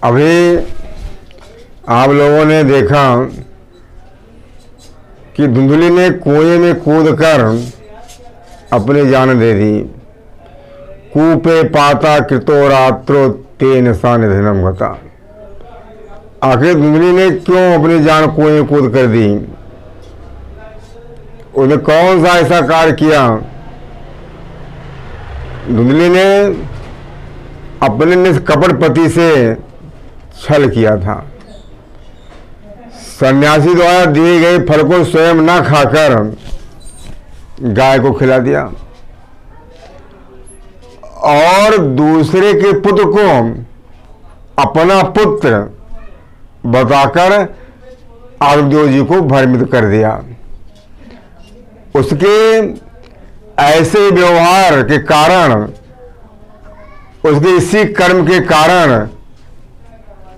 अभी आप लोगों ने देखा कि धुंधली ने कुएं में कूदकर अपनी जान दे दी। कूपे पाता कृतो रात्रो तेन सा निधनम गता। आखिर धुंधली ने क्यों अपनी जान कुएं में कूद कर दी? उसने कौन सा ऐसा कार्य किया? धुंधली ने अपने निष्कपट पति से छल किया था। सन्यासी द्वारा दिए गए फल को स्वयं न खाकर गाय को खिला दिया और दूसरे के पुत्र को अपना पुत्र बताकर आरुदेव जी को भ्रमित कर दिया। उसके ऐसे व्यवहार के कारण, उसके इसी कर्म के कारण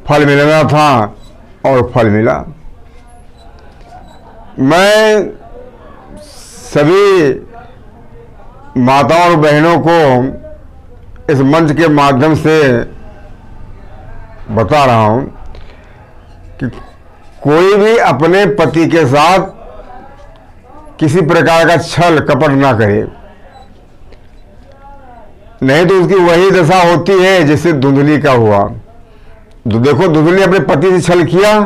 फल मिलना था और फल मिला। मैं सभी माताओं और बहनों को इस मंच के माध्यम से बता रहा हूं कि कोई भी अपने पति के साथ किसी प्रकार का छल कपट ना करे, नहीं तो उसकी वही दशा होती है जिससे धुंधली का हुआ। देखो, धुंधली ने अपने पति से छल किया,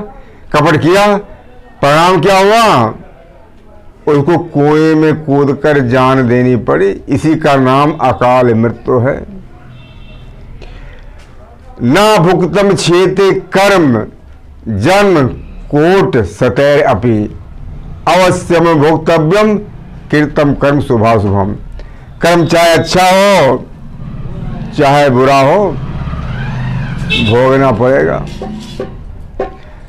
कपट किया, परिणाम क्या हुआ? उसको कुएं में कूदकर जान देनी पड़ी। इसी का नाम अकाल मृत्यु है। ना भुक्तम क्षेते कर्म जन्म कोट सतैर अपि अवश्यम भोक्तव्यम कीर्तम कर्म शुभाशुभम। कर्म चाहे अच्छा हो चाहे बुरा हो, भोगना पड़ेगा।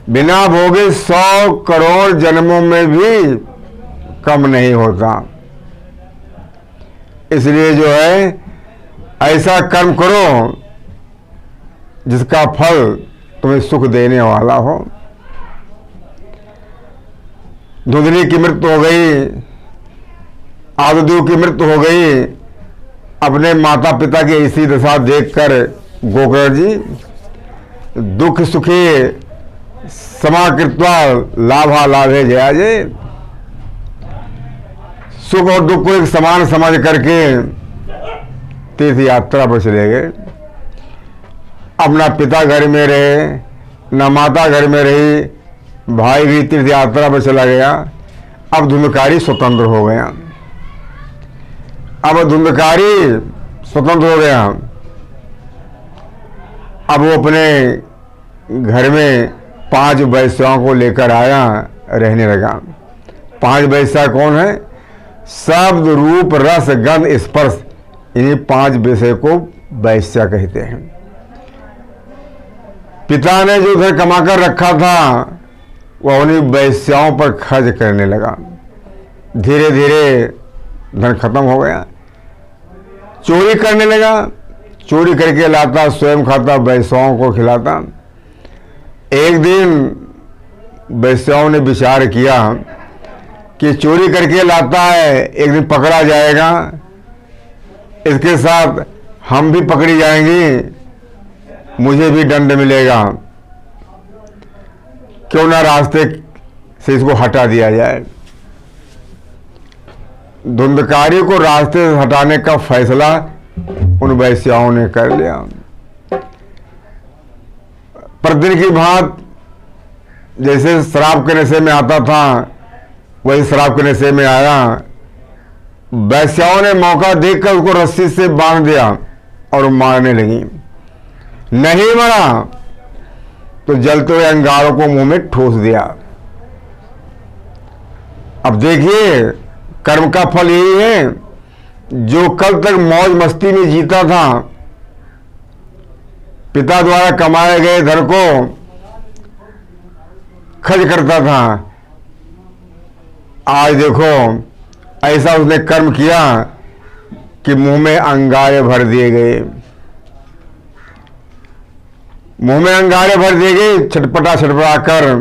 बिना भोगे 100 करोड़ जन्मों में भी कम नहीं होता। इसलिए जो है, ऐसा कर्म करो जिसका फल तुम्हें सुख देने वाला हो। धुंधली की मृत्यु हो गई, आरुदेव की मृत्यु हो गई। अपने माता पिता की ऐसी दशा देखकर गोकर्ण जी दुख सुखे समाकृत्वा लाभा लाभे जयाजे, सुख और दुख को एक समान समझ करके तीर्थ यात्रा पर चले गए। अब ना पिता घर में रहे, ना माता घर में रही, भाई भी तीर्थ यात्रा पर चला गया। अब धुंधकारी स्वतंत्र हो गया। अब धुंधकारी स्वतंत्र हो गया। अब वो अपने घर में 5 वैश्याओं को लेकर आया, रहने लगा। 5 वैश्या कौन है? शब्द रूप रस गंध स्पर्श, इन्हीं 5 विषय को वैश्या कहते हैं। पिता ने जो घर कमाकर रखा था वह उन्हीं वैश्याओं पर खर्च करने लगा। धीरे धीरे धन खत्म हो गया। चोरी करने लगा। चोरी करके लाता, स्वयं खाता, वैश्याओं को खिलाता। एक दिन वैश्याओं ने विचार किया कि चोरी करके लाता है, एक दिन पकड़ा जाएगा, इसके साथ हम भी पकड़ी जाएंगी, मुझे भी दंड मिलेगा, क्यों ना रास्ते से इसको हटा दिया जाए। धुंधकारी को रास्ते से हटाने का फैसला उन वैश्याओं ने कर लिया। प्रतिदिन की भांत जैसे शराब के नशे में आता था, वही शराब के नशे में आया। वैश्याओं ने मौका देखकर उसको रस्सी से बांध दिया और मारने लगी। नहीं मरा तो जलते हुए अंगारों को मुंह में ठोस दिया। अब देखिए, कर्म का फल यही है। जो कल तक मौज मस्ती में जीता था, पिता द्वारा कमाए गए धन को खर्च करता था, आज देखो ऐसा उसने कर्म किया कि मुंह में अंगारे भर दिए गए। मुंह में अंगारे भर दिए गए। छटपटा छटपटा कर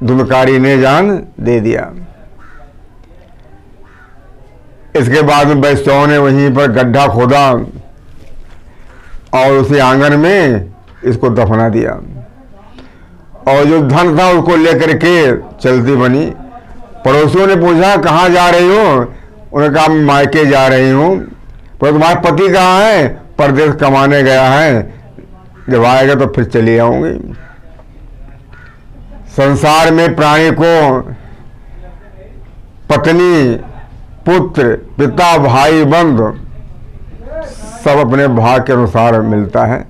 धुंधकारी ने जान दे दिया। इसके बाद में वैश्याओं ने वहीं पर गड्ढा खोदा और उसी आंगन में इसको दफना दिया और जो धन था उसको लेकर के चलती बनी। पड़ोसियों ने पूछा कहाँ जा रही हो? उन्होंने कहा मैं मायके जा रही हूँ। पर तुम्हारा पति कहाँ है? परदेश कमाने गया है, जब आएगा तो फिर चली आऊंगी। संसार में प्राणी को पत्नी, पुत्र, पिता, भाई, बंधु सब अपने भाग के अनुसार मिलता है।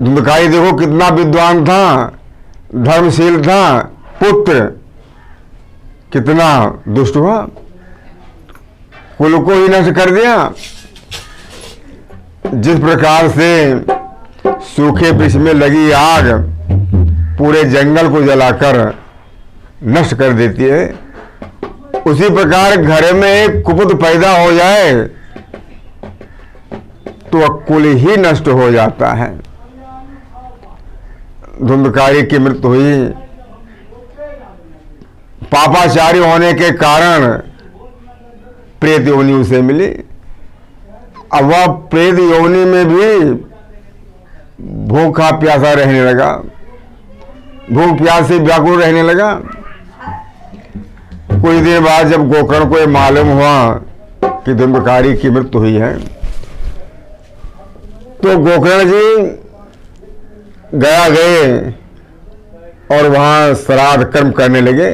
धुंधकारी देखो कितना विद्वान था, धर्मशील था, पुत्र कितना दुष्ट हुआ, कुल को ही नष्ट कर दिया। जिस प्रकार से सूखे वृक्ष में लगी आग पूरे जंगल को जलाकर नष्ट कर देती है, उसी प्रकार घर में एक कुपुत पैदा हो जाए तो कुल ही नष्ट हो जाता है। धुंधकारी की मृत्यु हुई, पापाचारी होने के कारण प्रेत योनि उसे मिली। अब वह प्रेत योनि में भी भूखा प्यासा रहने लगा, भूख प्यास से व्याकुल रहने लगा। कुछ देर बाद जब गोकर्ण को मालूम हुआ कि धुंधकारी की मृत्यु हुई है, तो गोकर्ण जी गए और वहां श्राद्ध कर्म करने लगे,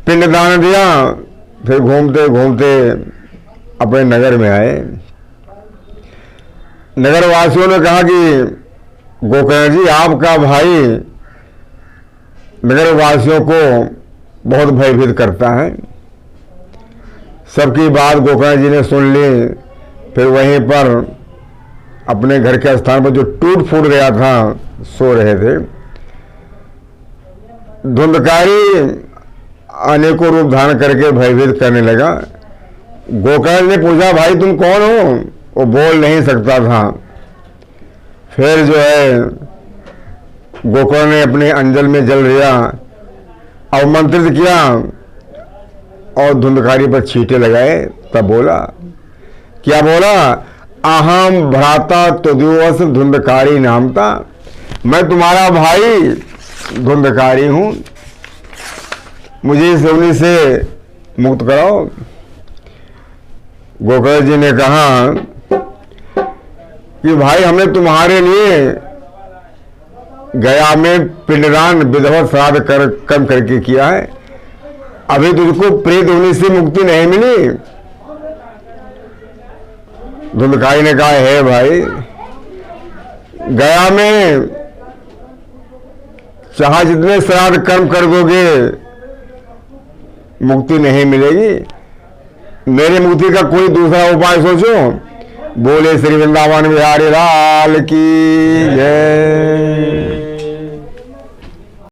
पिंडदान दिया। फिर घूमते घूमते अपने नगर में आए। नगर वासियों ने कहा कि गोकर्ण जी आपका भाई नगर वासियों को बहुत भयभीत करता है। सबकी बात गोकर्ण जी ने सुन ली। फिर वहीं पर अपने घर के स्थान पर जो टूट फूट गया था सो रहे थे। धुंधकारी अनेकों रूप धारण करके भयभीत करने लगा। गोकर्ण ने पूछा भाई तुम कौन हो? वो बोल नहीं सकता था। फिर जो है गोकर्ण ने अपने अंजल में जल दिया, अवमंत्रित किया और धुंधकारी पर छींटे लगाए। तब बोला, क्या बोला? अहम भ्राता तुद्योस धुंधकारी नाम था, मैं तुम्हारा भाई धुंधकारी हूं, मुझे इस योनि से मुक्त कराओ। गोकर्ण जी ने कहा कि भाई हमने तुम्हारे लिए गया में पिंडदान विधवा श्राद्ध कर्म करके किया है, अभी तुझको प्रेत योनि से मुक्ति नहीं मिली। धुंधकारी ने कहा है भाई, गया में चाहे जितने श्राद्ध कर्म कर दोगे मुक्ति नहीं मिलेगी, मेरी मुक्ति का कोई दूसरा उपाय सोचो। बोले श्री वृंदावन बिहारी लाल की जय।